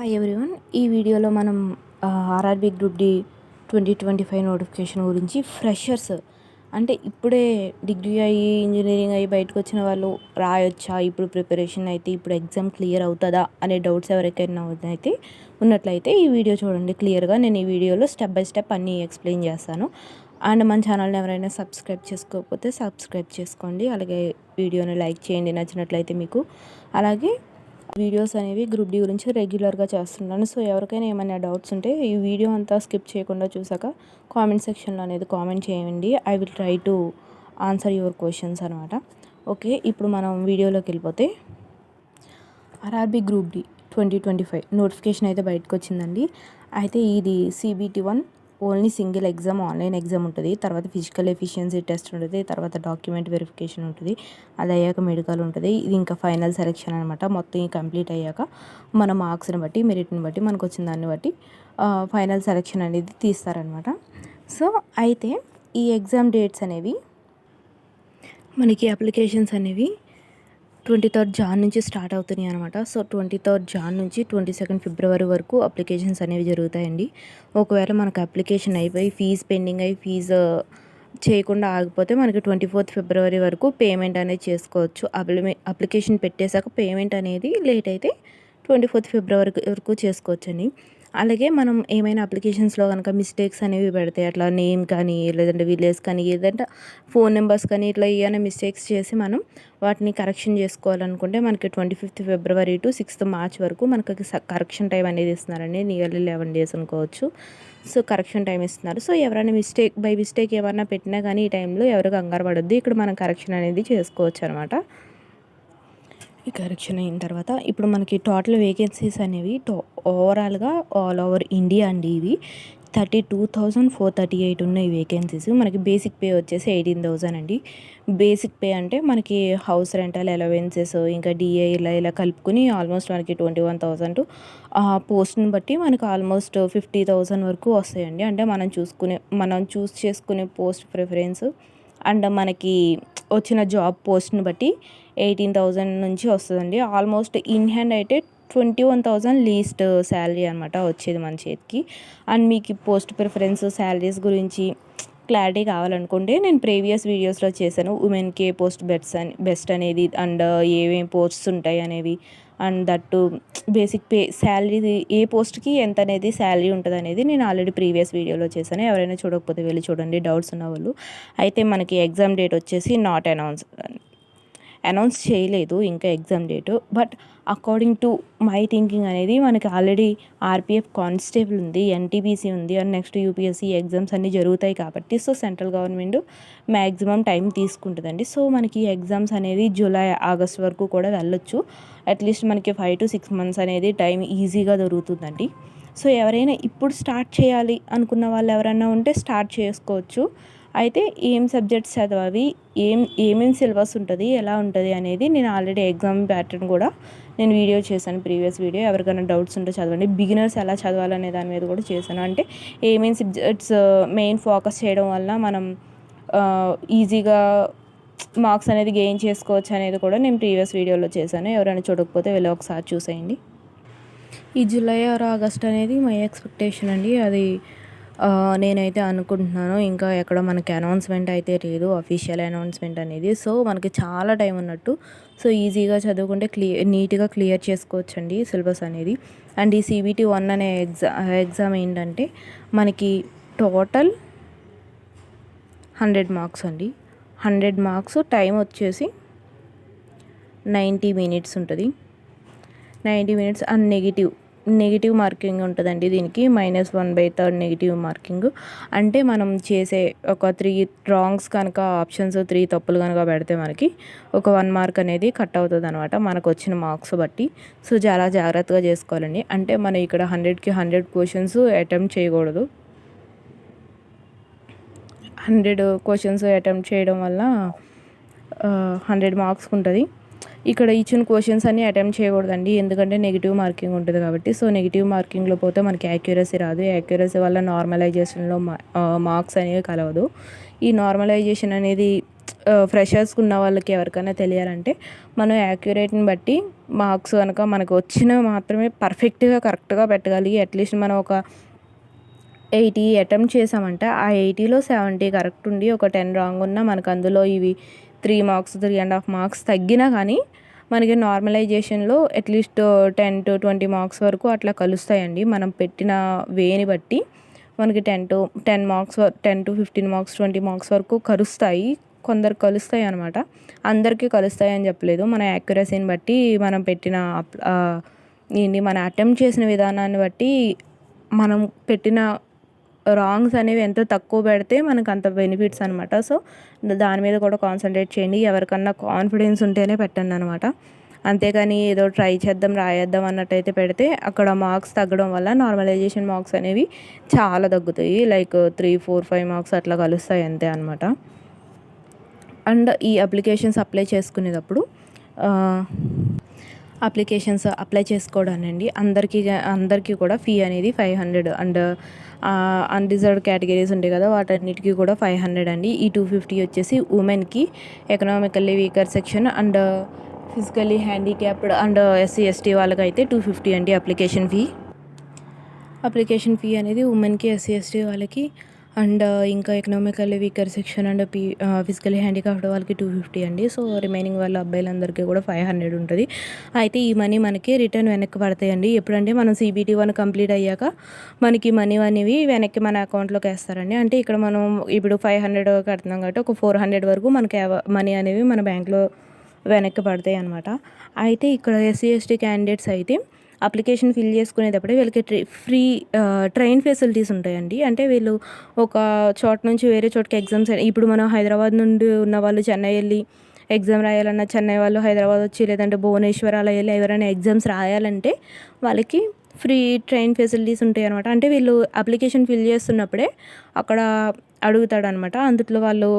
Hi everyone. ఈ వీడియోలో మనం ఆర్ఆర్బీ గ్రూప్ డి 2025 నోటిఫికేషన్ గురించి ఫ్రెషర్స్ అంటే ఇప్పుడే డిగ్రీ అయ్యి ఇంజనీరింగ్ అయ్యి బయటకు వచ్చిన వాళ్ళు రాయొచ్చా, ఇప్పుడు ప్రిపరేషన్ అయితే ఇప్పుడు ఎగ్జామ్ క్లియర్ అవుతుందా అనే డౌట్స్ ఎవరికైనా అయితే ఉన్నట్లయితే ఈ వీడియో చూడండి క్లియర్గా. నేను ఈ వీడియోలో స్టెప్ బై స్టెప్ అన్నీ ఎక్స్ప్లెయిన్ చేస్తాను. అండ్ మన ఛానల్ని ఎవరైనా సబ్స్క్రైబ్ చేసుకోకపోతే సబ్స్క్రైబ్ చేసుకోండి. అలాగే వీడియోని లైక్ చేయండి నచ్చినట్లయితే మీకు. అలాగే వీడియోస్ అనేవి గ్రూప్ డి గురించి రెగ్యులర్గా చేస్తున్నాను. సో ఎవరికైనా ఏమైనా డౌట్స్ ఉంటే ఈ వీడియో అంతా స్కిప్ చేయకుండా చూసాక కామెంట్ సెక్షన్లో అనేది కామెంట్ చేయండి. I will try to answer your questions అనమాట. ఓకే, ఇప్పుడు మనం వీడియోలోకి వెళ్ళిపోతే ఆర్ఆర్బీ గ్రూప్ డి 2025 నోటిఫికేషన్ అయితే బయటకు వచ్చిందండి. అయితే ఇది CBT-1 only single exam, online exam ఉంటుంది. తర్వాత ఫిజికల్ ఎఫిషియన్సీ టెస్ట్ ఉంటుంది. తర్వాత డాక్యుమెంట్ వెరిఫికేషన్ ఉంటుంది. అది అయ్యాక మెడికల్ ఉంటుంది. ఇది ఇంకా ఫైనల్ సెలెక్షన్ అనమాట. మొత్తం కంప్లీట్ అయ్యాక మన మార్క్స్ని బట్టి, మెరిట్ని బట్టి, మనకు వచ్చిన దాన్ని బట్టి ఫైనల్ సెలెక్షన్ అనేది తీస్తారనమాట. సో అయితే ఈ ఎగ్జామ్ డేట్స్ అనేవి మనకి అప్లికేషన్స్ అనేవి 23rd జాన్ నుంచి స్టార్ట్ అవుతున్నాయి అనమాట. సో 23rd జాన్ నుంచి 22nd ఫిబ్రవరి వరకు అప్లికేషన్స్ అనేవి జరుగుతాయండి. ఒకవేళ మనకు అప్లికేషన్ అయిపోయి ఫీజు పెండింగ్ అయ్యి ఫీజు చేయకుండా ఆగిపోతే మనకి 24th ఫిబ్రవరి వరకు పేమెంట్ అనేది చేసుకోవచ్చు. అప్లికేషన్ పెట్టేశాక పేమెంట్ అనేది లేట్ అయితే 24th ఫిబ్రవరి వరకు చేసుకోవచ్చండి. అలాగే మనం ఏమైనా అప్లికేషన్స్లో కనుక మిస్టేక్స్ అనేవి పెడితే, అట్లా నేమ్ కానీ లేదంటే విలేజ్ కానీ ఏదంటే ఫోన్ నెంబర్స్ కానీ ఇట్లా ఏమైనా మిస్టేక్స్ చేసి మనం వాటిని కరెక్షన్ చేసుకోవాలనుకుంటే మనకి 25th February to 6th March వరకు మనకి కరెక్షన్ టైం అనేది ఇస్తున్నారండి. నియర్లీ 11 days అనుకోవచ్చు. సో కరెక్షన్ టైం ఇస్తున్నారు. సో ఎవరైనా బై మిస్టేక్ ఏమైనా పెట్టినా కానీ ఈ టైంలో ఎవరు కంగారు పడొద్దు. ఇక్కడ మనం కరెక్షన్ అనేది చేసుకోవచ్చు అనమాట. ఈ కరెక్షన్ అయిన తర్వాత ఇప్పుడు మనకి టోటల్ వేకెన్సీస్ అనేవి ఓవరాల్గా ఆల్ ఓవర్ ఇండియా అండి. ఇవి 32,438 ఉన్నాయి వేకెన్సీస్. మనకి బేసిక్ పే వచ్చేసి 18,000 అండి. బేసిక్ పే అంటే మనకి హౌస్ రెంటల్ అలవెన్సెస్ ఇంకా డిఏ ఇలా కలుపుకుని ఆల్మోస్ట్ మనకి 21,000. పోస్ట్ని బట్టి మనకి ఆల్మోస్ట్ 50,000 వరకు వస్తాయండి. అంటే మనం చూస్ చేసుకునే పోస్ట్ ప్రిఫరెన్స్ అండ్ మనకి వచ్చిన జాబ్ పోస్ట్ని బట్టి 18,000 నుంచి వస్తుందండి. ఆల్మోస్ట్ ఇన్ హ్యాండ్ అయితే 21,000 లీస్ట్ శాలరీ అనమాట వచ్చేది మన చేతికి. అండ్ మీకు పోస్ట్ ప్రిఫరెన్స్ శాలరీస్ గురించి క్లారిటీ కావాలనుకుంటే నేను ప్రీవియస్ వీడియోస్లో చేశాను. ఉమెన్కే పోస్ట్ బెస్ట్ అనేది అండ్ ఏమేమి పోస్ట్స్ ఉంటాయి అనేవి and that basic pay salary ఏ పోస్ట్కి ఎంత అనేది శాలరీ ఉంటుంది అనేది నేను ఆల్రెడీ ప్రీవియస్ వీడియోలో చేశాను. ఎవరైనా చూడకపోతే వెళ్ళి చూడండి డౌట్స్ ఉన్న వాళ్ళు. అయితే మనకి ఎగ్జామ్ డేట్ వచ్చేసి నాట్ అనౌన్స్ చేయలేదు ఇంకా exam date. But according to my thinking అనేది మనకి ఆల్రెడీ ఆర్పిఎఫ్ కానిస్టేబుల్ ఉంది, ఎన్టీపీసీ ఉంది అండ్ నెక్స్ట్ యూపీఎస్సీ ఎగ్జామ్స్ అన్నీ జరుగుతాయి కాబట్టి so central government maximum time తీసుకుంటుందండి. సో మనకి ఎగ్జామ్స్ అనేది జూలై ఆగస్ట్ వరకు కూడా వెళ్ళొచ్చు. అట్లీస్ట్ మనకి 5 to 6 months అనేది టైం ఈజీగా దొరుకుతుందండి. సో ఎవరైనా ఇప్పుడు స్టార్ట్ చేయాలి అనుకున్న వాళ్ళు ఎవరైనా ఉంటే స్టార్ట్ చేసుకోవచ్చు. అయితే ఏం సబ్జెక్ట్స్ చదవాలి, ఏమేమి సిలబస్ ఉంటుంది, ఎలా ఉంటుంది అనేది నేను ఆల్రెడీ ఎగ్జామ్ ప్యాటర్న్ కూడా నేను వీడియో చేశాను ప్రీవియస్ వీడియో. ఎవరికైనా డౌట్స్ ఉంటే చదవండి. బిగినర్స్ ఎలా చదవాలనే దాని మీద కూడా చేశాను. అంటే ఏమేమి సబ్జెక్ట్స్ మెయిన్ ఫోకస్ చేయడం వల్ల మనం ఈజీగా మార్క్స్ అనేది గెయిన్ చేసుకోవచ్చు అనేది కూడా నేను ప్రీవియస్ వీడియోలో చేశాను. ఎవరైనా చూడకపోతే వెళ్ళి ఒకసారి చూసేయండి. ఈ జూలై ఆర్ ఆగస్ట్ అనేది మై ఎక్స్పెక్టేషన్ అండి. అది నేనైతే అనుకుంటున్నాను. ఇంకా ఎక్కడ మనకి అనౌన్స్మెంట్ అయితే లేదు, అఫీషియల్ అనౌన్స్మెంట్ అనేది. సో మనకి చాలా టైం ఉన్నట్టు. సో ఈజీగా చదువుకుంటే నీట్గా క్లియర్ చేసుకోవచ్చండి సిలబస్ అనేది. అండ్ ఈ CBT-1 అనే ఎగ్జామ్ ఏంటంటే మనకి టోటల్ 100 మార్క్స్ అండి. 100 మార్క్స్ టైం వచ్చేసి 90 minutes ఉంటుంది. 90 minutes అండ్ నెగిటివ్ మార్కింగ్ ఉంటుందండి. దీనికి -1/3 నెగిటివ్ మార్కింగ్. అంటే మనం చేసే ఒక 3 రాంగ్స్ కనుక ఆప్షన్స్ 3 తప్పులు కనుక పెడితే మనకి ఒక 1 mark అనేది కట్ అవుతుంది అనమాట మనకు వచ్చిన మార్క్స్ బట్టి. సో చాలా జాగ్రత్తగా చేసుకోవాలండి. అంటే మనం ఇక్కడ 100కి 100 క్వశ్చన్స్ అటెంప్ట్ చేయకూడదు. 100 క్వశ్చన్స్ అటెంప్ట్ చేయడం వల్ల 100 మార్క్స్ ఉంటుంది. ఇక్కడ ఇచ్చిన క్వశ్చన్స్ అన్నీ అటెంప్ట్ చేయకూడదండి, ఎందుకంటే నెగిటివ్ మార్కింగ్ ఉంటుంది కాబట్టి. సో నెగిటివ్ మార్కింగ్లో పోతే మనకి యాక్యురసీ రాదు. యాక్యురసీ వల్ల నార్మలైజేషన్లో మార్క్స్ అనేవి కలవదు. ఈ నార్మలైజేషన్ అనేది ఫ్రెషర్స్కి ఉన్న వాళ్ళకి ఎవరికైనా తెలియాలంటే మనం యాక్యురేట్ని బట్టి మార్క్స్ కనుక మనకు వచ్చినవి మాత్రమే పర్ఫెక్ట్గా కరెక్ట్గా పెట్టగలి అట్లీస్ట్ మనం ఒక 80 అటెంప్ట్ చేసామంటే ఆ 80లో 70 కరెక్ట్ ఉండి ఒక 10 రాంగ్ ఉన్నా మనకు అందులో ఇవి 3 మార్క్స్ 3.5 మార్క్స్ తగ్గినా కానీ మనకి నార్మలైజేషన్లో అట్లీస్ట్ 10 to 20 మార్క్స్ వరకు అట్లా కలుస్తాయండి. మనం పెట్టిన వేని బట్టి మనకి 10 మార్క్స్ 10 to 15 మార్క్స్ 20 మార్క్స్ వరకు కలుస్తాయి. కొందరు కలుస్తాయి అనమాట. అందరికీ కలుస్తాయి అని చెప్పలేదు. మన యాక్యురసీని బట్టి మనం పెట్టిన మన అటెంప్ట్ చేసిన విధానాన్ని బట్టి మనం పెట్టిన రాంగ్స్ అనేవి ఎంత తక్కువ పెడితే మనకు అంత బెనిఫిట్స్ అనమాట. సో దాని మీద కూడా కాన్సన్ట్రేట్ చేయండి. ఎవరికన్నా కాన్ఫిడెన్స్ ఉంటేనే పెట్టండి అనమాట. అంతేగాని ఏదో ట్రై చేద్దాం రాయేద్దాం అన్నట్టయితే పెడితే అక్కడ మార్క్స్ తగ్గడం వల్ల నార్మలైజేషన్ మార్క్స్ అనేవి చాలా తగ్గుతాయి. లైక్ 3, 4, 5 మార్క్స్ అట్లా కలుస్తాయి అంతే అనమాట. అండ్ ఈ అప్లికేషన్స్ అప్లై చేసుకునేటప్పుడు అప్లికేషన్స్ అప్లై చేసుకోవడానండి అందరికీ కూడా ఫీ అనేది 500 అండ్ అన్రిజర్వ్డ్ కేటగిరీస్ ఉంటాయి కదా వాటన్నిటికీ కూడా 500 అండి. ఈ 250 వచ్చేసి ఉమెన్కి, economically weaker section and physically handicapped and SC/ST వాళ్ళకైతే 250 అండి అప్లికేషన్ ఫీ అనేది ఉమెన్కి, SC/ST వాళ్ళకి అండ్ ఇంకా economically weaker section and physically handicapped వాళ్ళకి 250 అండి. సో రిమైనింగ్ వాళ్ళ అబ్బాయిలందరికీ కూడా 500 ఉంటుంది. అయితే ఈ మనీ మనకి రిటర్న్ వెనక్కి పడతాయండి. ఎప్పుడంటే మనం CBT 1 కంప్లీట్ అయ్యాక మనకి మనీ అనేవి వెనక్కి మన అకౌంట్లోకి వేస్తారండి. అంటే ఇక్కడ మనం ఇప్పుడు 500 కడుతున్నాం కాబట్టి ఒక 400 వరకు మనకి మనీ అనేవి మన బ్యాంక్లో వెనక్కి పడతాయి అనమాట. అయితే ఇక్కడ SC/ST క్యాండిడేట్స్ అయితే అప్లికేషన్ ఫిల్ చేసుకునేటప్పుడే వీళ్ళకి ఫ్రీ ట్రైన్ ఫెసిలిటీస్ ఉంటాయండి. అంటే వీళ్ళు ఒక చోట నుంచి వేరే చోటకి ఎగ్జామ్స్ ఇప్పుడు మనం హైదరాబాద్ నుండి ఉన్న వాళ్ళు చెన్నై వెళ్ళి ఎగ్జామ్ రాయాలన్నా, చెన్నై వాళ్ళు హైదరాబాద్ వచ్చి లేదంటే భువనేశ్వర్ అలా వెళ్ళి ఎవరైనా ఎగ్జామ్స్ రాయాలంటే వాళ్ళకి ఫ్రీ ట్రైన్ ఫెసిలిటీస్ ఉంటాయి అనమాట. అంటే వీళ్ళు అప్లికేషన్ ఫిల్ చేస్తున్నప్పుడే అక్కడ అడుగుతాడనమాట. అందుట్లో వాళ్ళు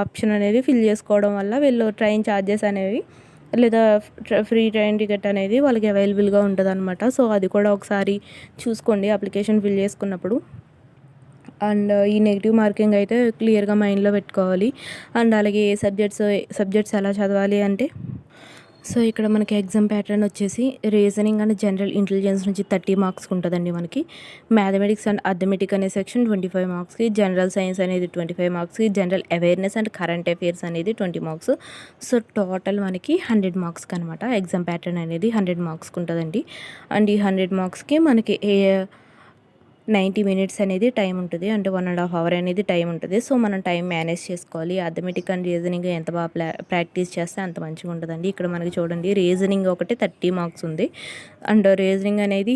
ఆప్షన్ అనేది ఫిల్ చేసుకోవడం వల్ల వీళ్ళు ట్రైన్ ఛార్జెస్ అనేవి లేదా ఫ్రీ ట్రైన్ టికెట్ అనేది వాళ్ళకి అవైలబుల్గా ఉంటుంది అనమాట. సో అది కూడా ఒకసారి చూసుకోండి అప్లికేషన్ ఫిల్ చేసుకున్నప్పుడు. అండ్ ఈ నెగిటివ్ మార్కింగ్ అయితే క్లియర్గా మైండ్లో పెట్టుకోవాలి. అండ్ అలాగే సబ్జెక్ట్స్ ఎలా చదవాలి అంటే సో ఇక్కడ మనకి ఎగ్జామ్ ప్యాటర్న్ వచ్చేసి రీజనింగ్ అండ్ జనరల్ ఇంటెలిజెన్స్ నుంచి 30 మార్క్స్కి ఉంటుందండి. మనకి మ్యాథమెటిక్స్ అండ్ అథమెటిక్ అనే సెక్షన్ 25 మార్క్స్కి, జనరల్ సైన్స్ అనేది 25 మార్క్స్కి, general awareness and current affairs అనేది 20 మార్క్స్. సో టోటల్ మనకి 100 మార్క్స్కి అనమాట ఎగ్జామ్ ప్యాటర్న్ అనేది 100 మార్క్స్కి ఉంటుందండి. అండ్ ఈ 100 మార్క్స్కి మనకి 90 మినిట్స్ అనేది టైం ఉంటుంది. అంటే 1.5 hour అనేది టైం ఉంటుంది. సో మనం టైం మేనేజ్ చేసుకోవాలి. అథమెటిక్ అండ్ రీజనింగ్ ఎంత బాగా ప్రాక్టీస్ చేస్తే అంత మంచిగా ఉంటుందండి. ఇక్కడ మనకి చూడండి రీజనింగ్ ఒకటి 30 మార్క్స్ ఉంది. అండ్ రీజనింగ్ అనేది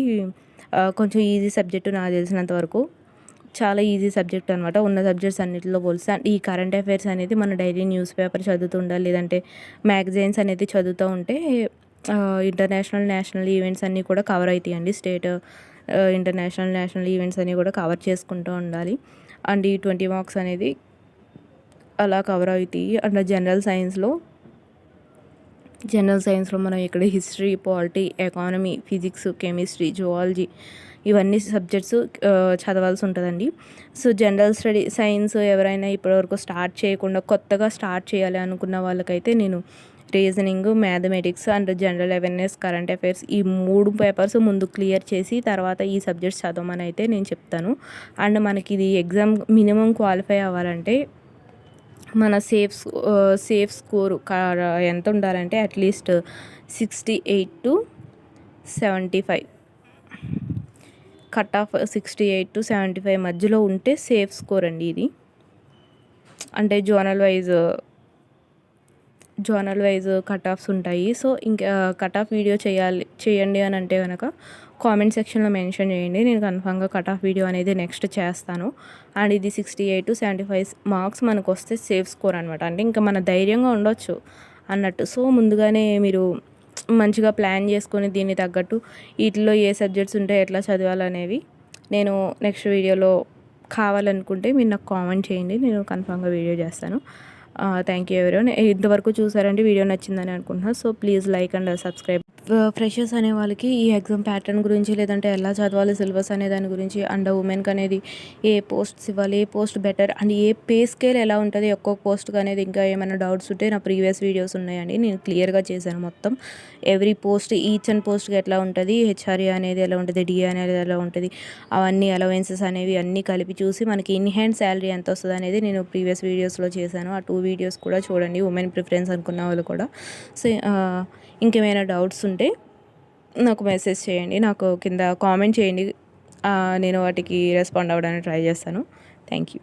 కొంచెం ఈజీ సబ్జెక్టు నాకు తెలిసినంత వరకు చాలా ఈజీ సబ్జెక్ట్ అనమాట ఉన్న సబ్జెక్ట్స్ అన్నింటిలో పోలిస్తే. అండ్ ఈ కరెంట్ అఫైర్స్ అనేది మన డైలీ న్యూస్ పేపర్ చదువుతూ ఉండాలి, లేదంటే మ్యాగజైన్స్ అనేది చదువుతూ ఉంటే ఇంటర్నేషనల్ నేషనల్ ఈవెంట్స్ అన్నీ కూడా కవర్ అవుతాయండి. స్టేట్ ఇంటర్నేషనల్ నేషనల్ ఈవెంట్స్ అన్నీ కూడా కవర్ చేసుకుంటూ ఉండాలి. అండ్ ఈ 20 మార్క్స్ అనేది అలా కవర్ అవుతాయి. అండ్ జనరల్ సైన్స్లో మనం ఇక్కడ history, polity, economy, physics, chemistry, zoology ఇవన్నీ సబ్జెక్ట్స్ చదవాల్సి ఉంటుందండి. సో జనరల్ సైన్స్ ఎవరైనా ఇప్పటివరకు స్టార్ట్ చేయకుండా కొత్తగా స్టార్ట్ చేయాలి అనుకున్న వాళ్ళకైతే నేను reasoning, mathematics and general awareness, current affairs ఈ 3 పేపర్స్ ముందు క్లియర్ చేసి తర్వాత ఈ సబ్జెక్ట్స్ చదవమని అయితే నేను చెప్తాను. అండ్ మనకి ఇది ఎగ్జామ్ మినిమం క్వాలిఫై అవ్వాలంటే మన సేఫ్ స్కోర్ ఎంత ఉండాలంటే at least 68 to 75 cut off 68 to 75 మధ్యలో ఉంటే సేఫ్ స్కోర్ అండి ఇది. అంటే జోనల్ వైజ్ కట్ ఆఫ్స్ ఉంటాయి. సో ఇంకా కట్ ఆఫ్ వీడియో చేయండి అని అంటే కనుక కామెంట్ సెక్షన్లో మెన్షన్ చేయండి. నేను కన్ఫామ్గా కట్ ఆఫ్ వీడియో అనేది నెక్స్ట్ చేస్తాను. అండ్ ఇది 68 to 75 మార్క్స్ మనకు వస్తే సేఫ్ స్కోర్ అనమాట. అంటే ఇంకా మన ధైర్యంగా ఉండొచ్చు అన్నట్టు. సో ముందుగానే మీరు మంచిగా ప్లాన్ చేసుకొని దీన్ని తగ్గట్టు వీటిలో ఏ సబ్జెక్ట్స్ ఉంటాయి ఎట్లా చదవాలనేవి నేను నెక్స్ట్ వీడియోలో కావాలనుకుంటే మీరు నాకు కామెంట్ చేయండి, నేను కన్ఫామ్గా వీడియో చేస్తాను. Thank you everyone. ఇంతవరకు చూసారంటే వీడియో నచ్చిందని అనుకుంటున్నాను. So please like and subscribe. Freshers అనే వాళ్ళకి ఈ ఎగ్జామ్ ప్యాటర్న్ గురించి లేదంటే ఎలా చదవాలి సిలబస్ అనే దాని గురించి అండ్ ఉమెన్కి అనేది ఏ పోస్ట్స్ ఇవ్వాలి, ఏ పోస్ట్ బెటర్ అండ్ ఏ పే స్కేల్ ఎలా ఉంటుంది ఒక్కొక్క పోస్ట్కి అనేది ఇంకా ఏమైనా డౌట్స్ ఉంటే నా ప్రీవియస్ వీడియోస్ ఉన్నాయండి. నేను క్లియర్గా చేశాను మొత్తం. ఎవ్రీ పోస్ట్ ఈచ్ అండ్ పోస్ట్కి ఎట్లా ఉంటుంది, హెచ్ఆర్ఏ అనేది ఎలా ఉంటుంది, డిఏ అనేది ఎలా ఉంటుంది, అవన్నీ అలవెన్సెస్ అనేవి అన్నీ కలిపి చూసి మనకి ఇన్ హ్యాండ్ శాలరీ ఎంత వస్తుంది అనేది నేను ప్రీవియస్ వీడియోస్లో చేశాను. ఆ 2 వీడియోస్ కూడా చూడండి, ఉమెన్ ప్రిఫరెన్స్ అనుకున్న వాళ్ళు కూడా. సో ఇంకేమైనా డౌట్స్ ఉంటే నాకు మెసేజ్ చేయండి, నాకు కింద కామెంట్ చేయండి. నేను వాటికి రెస్పాండ్ అవ్వడానికి ట్రై చేస్తాను. Thank you.